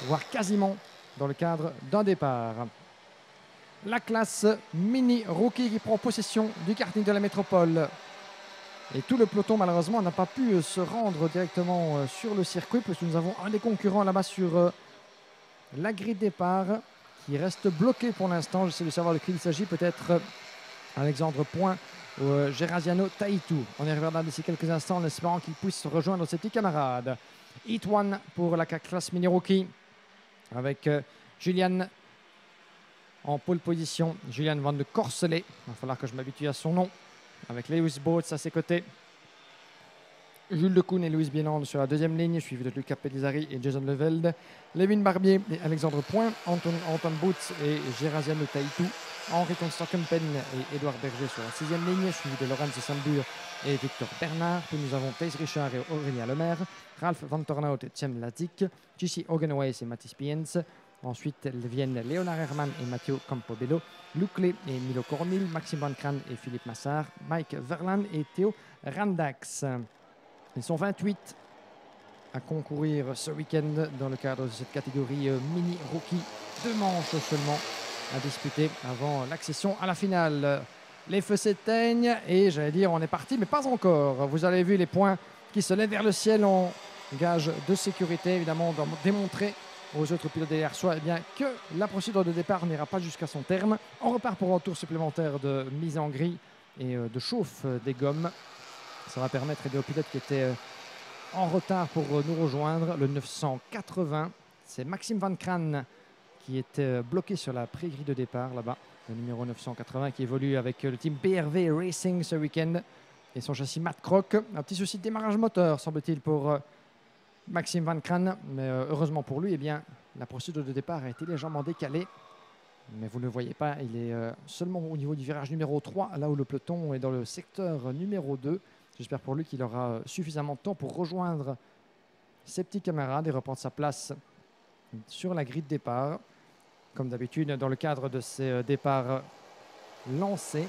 voire quasiment dans le cadre d'un départ. La classe mini rookie qui prend possession du karting de la métropole. Et tout le peloton, malheureusement, n'a pas pu se rendre directement sur le circuit, parce que nous avons un des concurrents là-bas sur la grille de départ qui reste bloqué pour l'instant. J'essaie de savoir de qui il s'agit, peut-être Alexandre Point ou Gerasiano Taitu. On y reviendra d'ici quelques instants en espérant qu'il puisse rejoindre ses petits camarades. Heat 1 pour la classe mini rookie avec Julian en pole position. Julian Van de Corselet, il va falloir que je m'habitue à son nom, avec Lewis Boats à ses côtés. Jules Decoune et Louis Bieland sur la deuxième ligne, suivi de Luca Pellizzari et Jason Leveld. Levin Barbier et Alexandre Point, Anton Boots et Gerasiano Taitu. Henri Constant-Kempen et Édouard Berger sur la sixième ligne, suivi de Lorenzo Sambur et Victor Bernard. Puis nous avons Thijs Richard et Aurélien Lemaire, Ralph Van Tornout et Tjem Latic, JC Hogenways et Mathis Piens. Ensuite viennent Léonard Herman et Matteo Campobello, Luc Lé et Milo Cornil, Maxime Van Craan et Philippe Massard, Mike Verland et Théo Randax. Ils sont 28 à concourir ce week-end dans le cadre de cette catégorie mini rookie. 2 manches seulement à disputer avant l'accession à la finale. Les feux s'éteignent et j'allais dire on est parti, mais pas encore. Vous avez vu les points qui se lèvent vers le ciel en gage de sécurité. Évidemment, on doit démontrer aux autres pilotes derrière soi que la procédure de départ n'ira pas jusqu'à son terme. On repart pour un tour supplémentaire de mise en grille et de chauffe des gommes. Ça va permettre aux pilotes qui étaient en retard pour nous rejoindre. Le 980, c'est Maxime Van Craan qui était bloqué sur la pré-grille de départ là-bas. Le numéro 980 qui évolue avec le team BRV Racing ce week-end et son châssis Matt Croc. Un petit souci de démarrage moteur, semble-t-il, pour Maxime Van Craan. Mais heureusement pour lui, la procédure de départ a été légèrement décalée. Mais vous ne le voyez pas, il est seulement au niveau du virage numéro 3, là où le peloton est dans le secteur numéro 2. J'espère pour lui qu'il aura suffisamment de temps pour rejoindre ses petits camarades et reprendre sa place sur la grille de départ. Comme d'habitude, dans le cadre de ces départs lancés,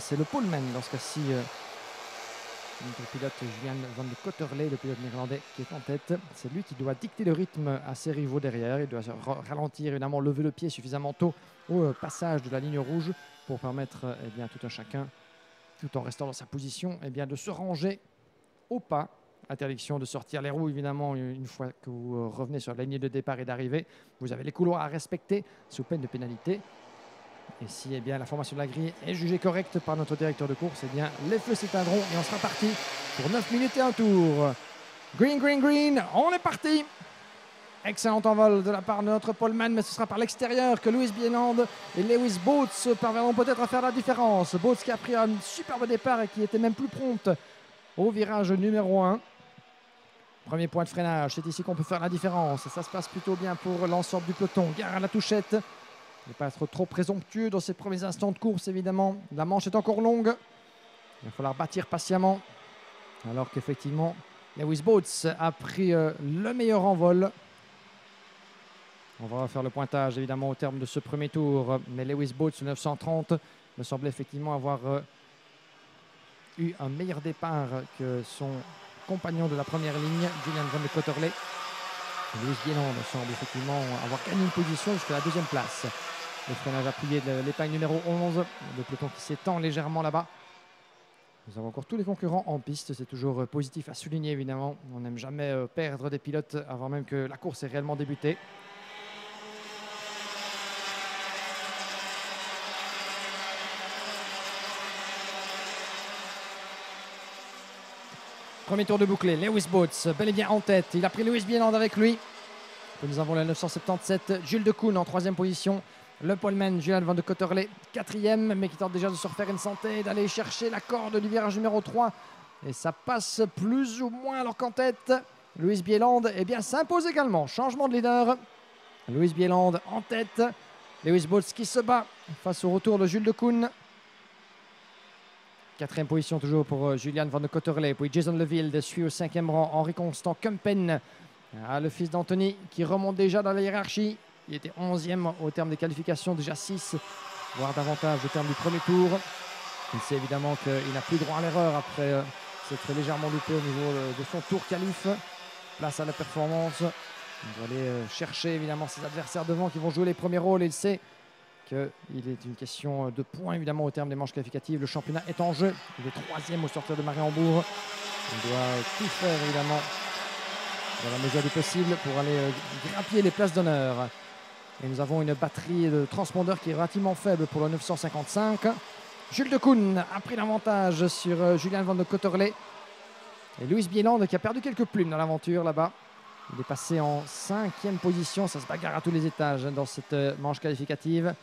c'est le poleman dans ce cas-ci. Le pilote Julian Van de Kotterlee, le pilote néerlandais qui est en tête. C'est lui qui doit dicter le rythme à ses rivaux derrière. Il doit ralentir, évidemment, lever le pied suffisamment tôt au passage de la ligne rouge pour permettre tout un chacun, tout en restant dans sa position, de se ranger au pas. Interdiction de sortir les roues, évidemment, une fois que vous revenez sur la ligne de départ et d'arrivée. Vous avez les couloirs à respecter sous peine de pénalité. Et si la formation de la grille est jugée correcte par notre directeur de course, les feux s'éteindront et on sera parti pour 9 minutes et un tour. Green, green, green, on est parti. Excellent envol de la part de notre poleman, mais ce sera par l'extérieur que Louis Bieland et Lewis Boats parviendront peut-être à faire la différence. Boats qui a pris un superbe départ et qui était même plus prompte au virage numéro 1. Premier point de freinage, c'est ici qu'on peut faire la différence. Ça se passe plutôt bien pour l'ensemble du peloton. Gare à la touchette. Ne pas être trop présomptueux dans ces premiers instants de course, évidemment. La manche est encore longue. Il va falloir bâtir patiemment. Alors qu'effectivement, Lewis Boats a pris le meilleur envol. On va refaire le pointage, évidemment, au terme de ce premier tour. Mais Lewis Boats, 930, me semble effectivement avoir eu un meilleur départ que son compagnon de la première ligne, Julian Van de Kotterlee. Louis Bieland semble effectivement avoir gagné une position jusqu'à la deuxième place. Le freinage appuyé de l'épingle numéro 11, le peloton qui s'étend légèrement là-bas. Nous avons encore tous les concurrents en piste, c'est toujours positif à souligner évidemment. On n'aime jamais perdre des pilotes avant même que la course ait réellement débuté. Premier tour de bouclé, Lewis Boats, bel et bien en tête. Il a pris Louis Bieland avec lui. Nous avons le 977, Jules Decoune en troisième position. Le poleman, Julian Van de Kotterlee, quatrième, mais qui tente déjà de se refaire une santé, d'aller chercher la corde du virage numéro 3. Et ça passe plus ou moins, alors qu'en tête, Louis Bieland s'impose également. Changement de leader. Louis Bieland en tête. Lewis Boats qui se bat face au retour de Jules Decoune. Quatrième position toujours pour Julian Van de Kotterlee. Puis Jason Leveld suit au cinquième rang. Henri Constant-Kempen, le fils d'Anthony, qui remonte déjà dans la hiérarchie. Il était 11e au terme des qualifications, déjà 6, voire davantage au terme du premier tour. Il sait évidemment qu'il n'a plus droit à l'erreur après s'être légèrement loupé au niveau de son tour qualif. Place à la performance. Il doit aller chercher évidemment ses adversaires devant qui vont jouer les premiers rôles. Et il sait qu'il est une question de points évidemment au terme des manches qualificatives. Le championnat est en jeu. Il est 3e au sortir de Mariembourg. Il doit tout faire évidemment dans la mesure du possible pour aller grappiller les places d'honneur. Et nous avons une batterie de transpondeurs qui est relativement faible pour le 955. Jules de Koen a pris l'avantage sur Julien Van de Cotterley. Et Louis Bieland qui a perdu quelques plumes dans l'aventure là-bas. Il est passé en 5e position. Ça se bagarre à tous les étages dans cette manche qualificative.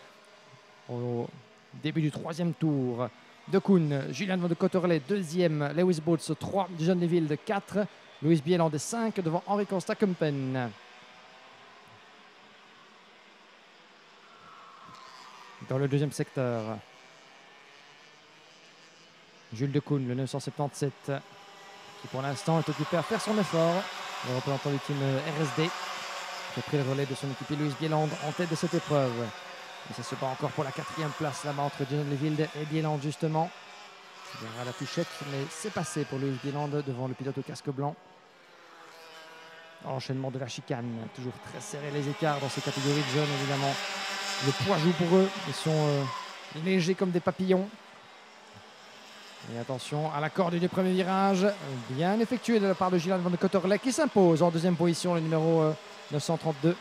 Au début du 3e tour, de Koen, Julien Van de Cotterley 2e, Lewis Boots 3, John Leville 4, Louis Bieland 5 devant Henri Costa-Kumpen. Dans le 2e secteur, Jules de Koen, le 977, qui pour l'instant est occupé à faire son effort. Le représentant du team RSD qui a pris le relais de son équipier Louis Bieland en tête de cette épreuve. Et ça se bat encore pour la 4e place là-bas entre John Leville et Bieland justement. C'est derrière la touchette, mais c'est passé pour Louis Bieland devant le pilote au casque blanc. Enchaînement de la chicane, toujours très serré les écarts dans ces catégories de jeunes évidemment. Le poids joue pour eux, ils sont légers comme des papillons. Et attention à la corde du premier virage, bien effectué de la part de Julien Van de Cotterley qui s'impose en 2e position, le numéro 932.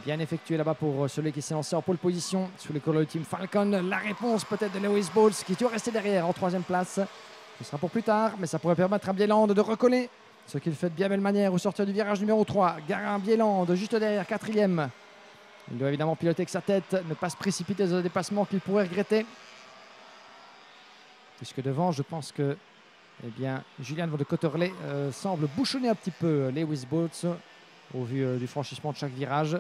Bien effectué là-bas pour celui qui s'est lancé en pole position sous les couleurs du team Falcon. La réponse peut-être de Lewis Bowles qui doit rester derrière en 3e place. Ce sera pour plus tard, mais ça pourrait permettre à Bieland de recoller, ce qu'il fait de bien belle manière au sortir du virage numéro 3. Garin Bieland juste derrière, 4e. Il doit évidemment piloter avec sa tête, ne pas se précipiter dans un dépassement qu'il pourrait regretter. Puisque devant, je pense que Julien Van de Cotterley semble bouchonner un petit peu Lewis Bowles au vu du franchissement de chaque virage.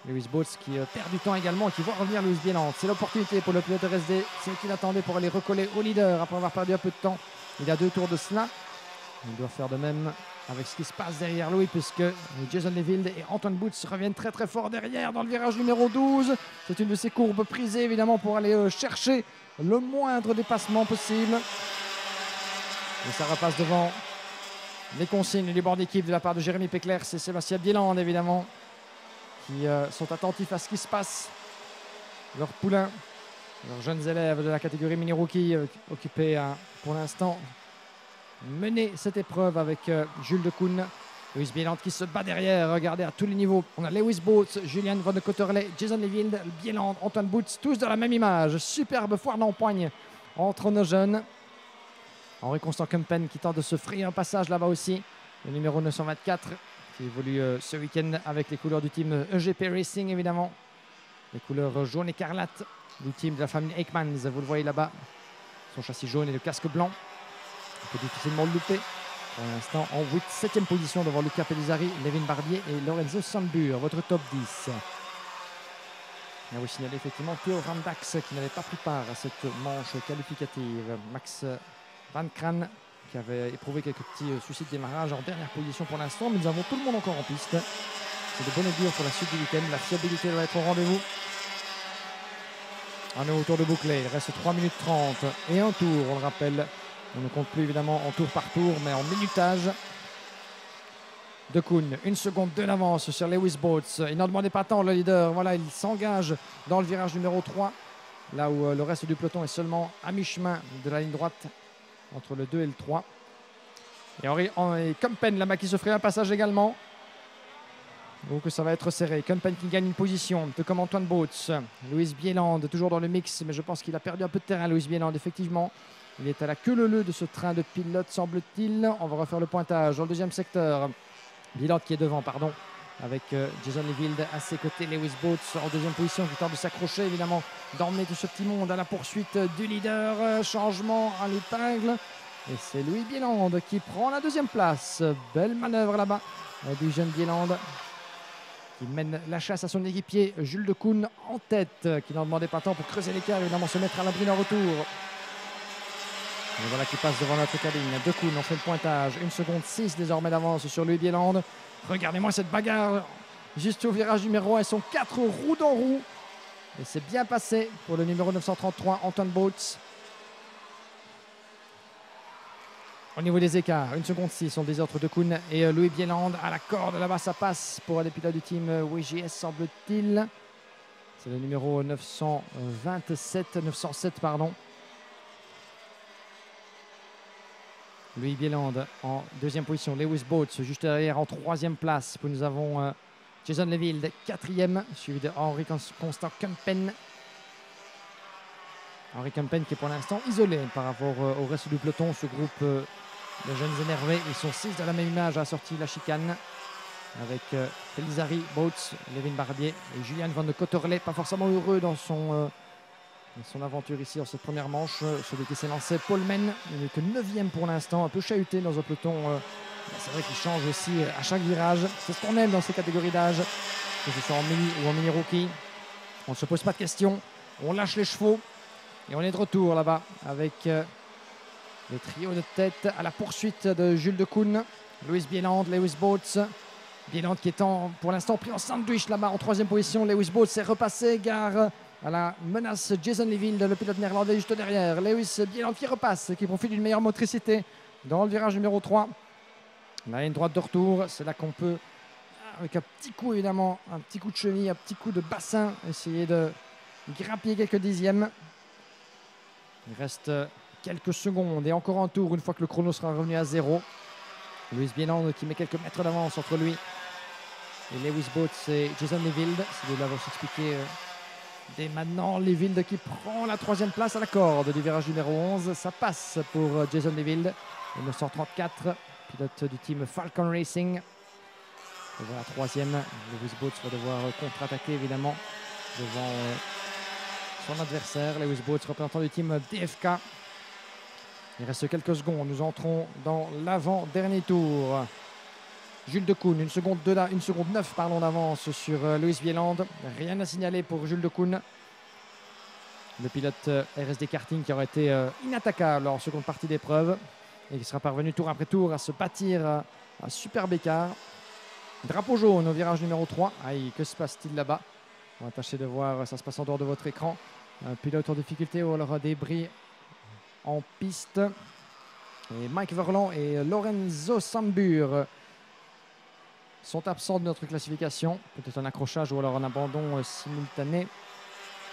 Lewis Bowles qui perd du temps également et qui voit revenir Louis Bieland. C'est l'opportunité pour le pilote RSD, c'est ce qu'il attendait pour aller recoller au leader après avoir perdu un peu de temps. Il y a 2 tours de cela. Il doit faire de même avec ce qui se passe derrière lui puisque Jason Leville et Antoine Boots reviennent très très fort derrière dans le virage numéro 12. C'est une de ces courbes prisées évidemment pour aller chercher le moindre dépassement possible. Et ça repasse devant les consignes du bord d'équipe de la part de Jérémy Pecler. C'est Sébastien Bieland évidemment qui sont attentifs à ce qui se passe. Leurs poulains, leurs jeunes élèves de la catégorie mini rookie occupés à pour l'instant mener cette épreuve avec Jules de Koen. Louis Bieland qui se bat derrière, regardez à tous les niveaux. On a Lewis Boots, Julien Van de Cotterley, Jason Leville, Bieland, Antoine Boots, tous dans la même image. Superbe foire d'empoigne entre nos jeunes. Henri Constant-Kumpen qui tente de se frayer un passage là-bas aussi. Le numéro 924 qui évolue ce week-end avec les couleurs du team EGP Racing évidemment. Les couleurs jaune écarlate du team de la famille Aikmans, vous le voyez là-bas. Son châssis jaune et le casque blanc. On peut difficilement le louper. Pour l'instant, en 7e position devant Luca Pellizzari, Levin Barbier et Lorenzo Sambur, votre top 10. Il y a aussi signalé effectivement Theo Randax qui n'avait pas pris part à cette manche qualificative. Max Van Kran qui avait éprouvé quelques petits soucis de démarrage en dernière position pour l'instant, mais nous avons tout le monde encore en piste. C'est de bon augure pour la suite du week-end. La fiabilité doit être au rendez-vous. Un nouveau tour de bouclé. Il reste 3 minutes 30 et un tour, on le rappelle. On ne compte plus évidemment en tour par tour, mais en minutage. De Koen, 1 seconde de l'avance sur Lewis Bowles. Il n'en demandait pas tant, le leader. Voilà, il s'engage dans le virage numéro 3, là où le reste du peloton est seulement à mi-chemin de la ligne droite, entre le 2 et le 3. Et Kumpen, là-bas, qui se ferait un passage également. Donc ça va être serré. Kumpen qui gagne une position, tout comme Antoine Boots. Louis Bieland, toujours dans le mix, mais je pense qu'il a perdu un peu de terrain, Louis Bieland, effectivement. Il est à la queue leu de ce train de pilote, semble-t-il. On va refaire le pointage dans le 2e secteur. Bieland qui est devant, pardon, avec Jason Leville à ses côtés. Lewis Boots en 2e position qui tente de s'accrocher, évidemment, d'emmener tout ce petit monde à la poursuite du leader. Changement à l'épingle. Et c'est Louis Bieland qui prend la 2e place. Belle manœuvre là-bas du jeune Bieland qui mène la chasse à son équipier Jules de Koen en tête, qui n'en demandait pas tant pour creuser l'écart, évidemment se mettre à l'abri d'un retour. Et voilà qui passe devant notre cabine. De Koen, on fait le pointage. 1 seconde 6 désormais d'avance sur Louis Bieland. Regardez-moi cette bagarre juste au virage numéro 1. Ils sont 4 roues dans roue. Et c'est bien passé pour le numéro 933, Antoine Boots. Au niveau des écarts, 1 seconde 6 sont des autres de Kuhn et Louis Bieland à la corde. Là-bas, ça passe pour les pilotes du team WGS, semble-t-il. C'est le numéro 907, pardon. Louis Bieland en deuxième position. Lewis Boats juste derrière en troisième place. Puis nous avons Jason Leville, quatrième, suivi de Henri Constant Kempen. Henri Kempen qui est pour l'instant isolé par rapport au reste du peloton. Ce groupe de jeunes énervés, ils sont 6 dans la même image à la sortie de la chicane. Avec Felizari, Boats, Levin Barbier et Julien Van de Cotterley. Pas forcément heureux dans son aventure ici en cette première manche. Celui qui s'est lancé, Paul Men, il n'est que 9e pour l'instant, un peu chahuté dans un peloton. C'est vrai qu'il change aussi à chaque virage. C'est ce qu'on aime dans ces catégories d'âge, que ce soit en mini ou en mini rookie. On ne se pose pas de questions, on lâche les chevaux et on est de retour là-bas avec le trio de tête à la poursuite de Jules de Koen, Louis Bieland, Lewis Boats. Bieland qui est pour l'instant pris en sandwich là-bas en troisième position. Lewis Boats s'est repassé, gare à la menace Jason Leville, le pilote néerlandais juste derrière. Lewis Bieland qui repasse, qui profite d'une meilleure motricité dans le virage numéro 3. La ligne droite de retour, c'est là qu'on peut, avec un petit coup évidemment, un petit coup de cheville, un petit coup de bassin, essayer de grappiller quelques dixièmes. Il reste quelques secondes et encore un tour une fois que le chrono sera revenu à 0. Louis Bieland qui met quelques mètres d'avance entre lui et Lewis Boats et Jason Leville. C'est de l'avoir expliqué dès maintenant. Leville qui prend la troisième place à la corde du virage numéro 11. Ça passe pour Jason Leville, 1934, pilote du team Falcon Racing. Et voilà, troisième. Lewis Boats va devoir contre-attaquer évidemment devant son adversaire. Lewis Boats, représentant du team DFK. Il reste quelques secondes. Nous entrons dans l'avant-dernier tour. Jules de Koen, 1 seconde 9 d'avance sur Louis Bieland. Rien à signaler pour Jules de Koen. Le pilote RSD Karting qui aurait été inattaquable en seconde partie d'épreuve et qui sera parvenu tour après tour à se bâtir un superbe écart. Drapeau jaune au virage numéro 3. Aïe, que se passe-t-il là-bas? On va tâcher de voir, ça se passe en dehors de votre écran. Un pilote en difficulté ou alors des bris en piste. Et Mike Verlan et Lorenzo Sambur sont absents de notre classification. Peut-être un accrochage ou alors un abandon simultané.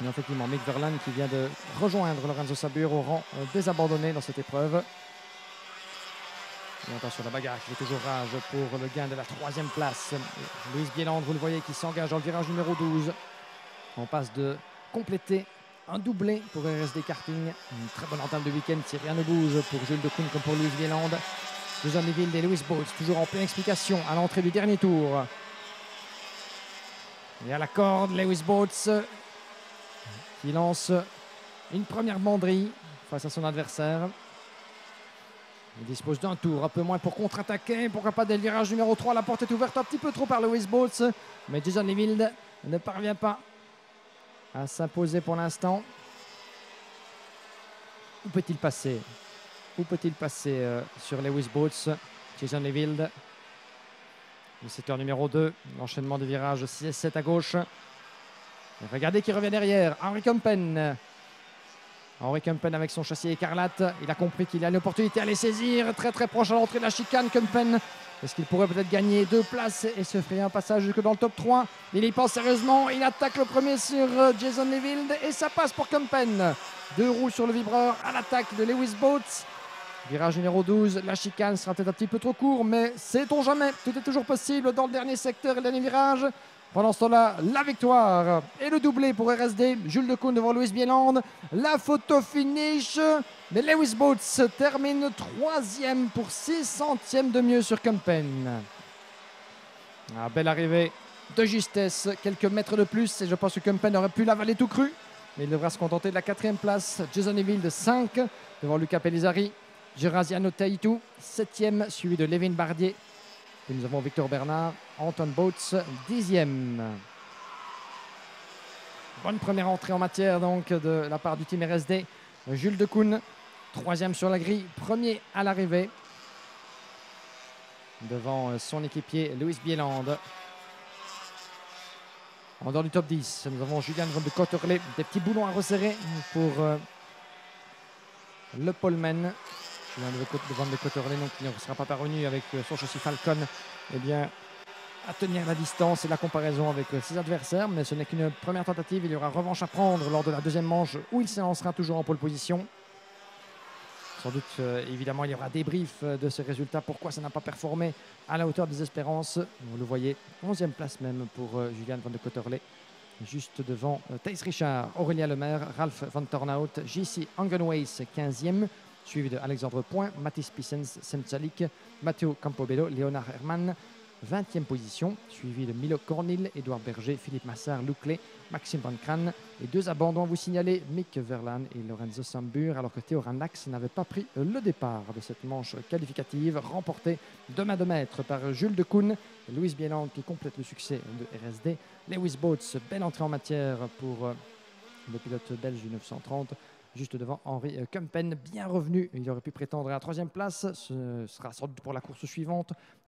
Mais effectivement, Mike Verlan qui vient de rejoindre Lorenzo Sambur au rang des abandonnés dans cette épreuve. Et attention, la bagarre qui fait toujours rage pour le gain de la troisième place. Louis Bieland, vous le voyez, qui s'engage dans le virage numéro 12. On passe de compléter un doublé pour RSD Karting. Une très bonne entame de week-end si rien ne bouge pour Jules de Koen comme pour Louis Bieland. Jason Leville et Lewis Boats toujours en pleine explication à l'entrée du dernier tour. Et à la corde, Lewis Boats qui lance une première banderie face à son adversaire. Il dispose d'un tour, un peu moins pour contre-attaquer. Pourquoi pas dès le virage numéro 3. La porte est ouverte un petit peu trop par Lewis Boats. Mais Jason Leville ne parvient pas à s'imposer pour l'instant. Où peut-il passer? Où peut-il passer sur Lewis Boats? Jason Leville. Le secteur numéro 2. L'enchaînement de virages 6 et 7 à gauche. Et regardez qui revient derrière. Henri Kempen. Henri Kempen avec son châssis écarlate. Il a compris qu'il a une opportunité à les saisir. Très très proche à l'entrée de la chicane. Kempen. Est-ce qu'il pourrait peut-être gagner 2 places et se frayer un passage jusque dans le top 3? Il y pense sérieusement. Il attaque le premier sur Jason Leville et ça passe pour Kempen. 2 roues sur le vibreur à l'attaque de Lewis Boats. Virage numéro 12. La chicane sera peut-être un petit peu trop court, mais sait-on jamais. Tout est toujours possible dans le dernier secteur et le dernier virage. Pendant ce temps-là, la victoire et le doublé pour RSD. Jules de Koen devant Louis Bieland. La photo finish. Mais Lewis Boats termine 3e pour 6 centièmes de mieux sur Kempen. Ah, belle arrivée de justesse. Quelques mètres de plus. Et je pense que Kempen aurait pu l'avaler tout cru. Mais il devra se contenter de la 4e place. Jason Leville de 5 devant Luca Pellizzari. Gerasiano Taitu, 7e, suivi de Levin Bardier. Et nous avons Victor Bernard, Anton Boats, 10e. Bonne première entrée en matière donc de la part du team RSD. Jules de Koen, 3e sur la grille, 1er à l'arrivée. Devant son équipier Louis Bieland. En dehors du top 10, nous avons Julien Van de Cotterley. Des petits boulons à resserrer pour le poleman. vient de Van de Cotterley, donc qui ne sera pas parvenu avec son châssis Falcon, eh bien, à tenir la distance et la comparaison avec ses adversaires. Mais ce n'est qu'une première tentative. Il y aura revanche à prendre lors de la deuxième manche où il s'élancera toujours en pole position. Sans doute, évidemment, il y aura débrief de ce résultat. Pourquoi ça n'a pas performé à la hauteur des espérances. Vous le voyez, 11e place même pour Julian Van de Cotterley. Juste devant Thijs Richard, Aurélien Lemaire, Ralph Van Tornhout, JC Angenways 15e, suivi de Alexandre Point, Mathis Pissens, Semtsalik, Matteo Campobello, Léonard Hermann, 20e position, suivi de Milo Cornil, Édouard Berger, Philippe Massard, Louclé, Maxime Van Craan. Et 2 abandons à vous signaler, Mick Verlaan et Lorenzo Sambur, alors que Théo Ranax n'avait pas pris le départ de cette manche qualificative, remportée de main de maître par Jules Decoune et Louis Bieland qui complète le succès de RSD. Lewis Boats, belle entrée en matière pour le pilote belge du 930. Juste devant Henri Kumpen, bien revenu. Il aurait pu prétendre à la 3e place. Ce sera sans doute pour la course suivante.